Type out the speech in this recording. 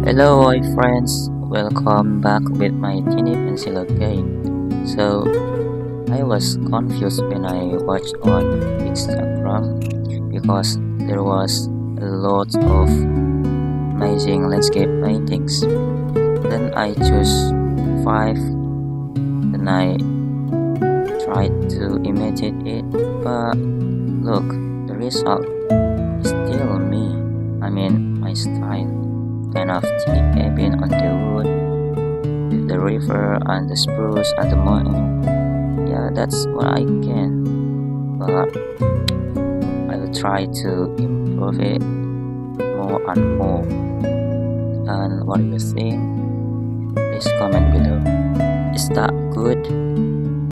Hello, my friends. Welcome back with my teeny pencil again. So, I was confused when I watched on Instagram because there was a lot of amazing landscape paintings. Then I chose five. Then I tried to imitate it, but look, the result is still me. I mean, my style. Kind of teeny cabin on the wood with the river and the spruce and the mountain. Yeah, that's what I can. But I will try to improve it more and more. And what do you think? Please comment below. Is that good?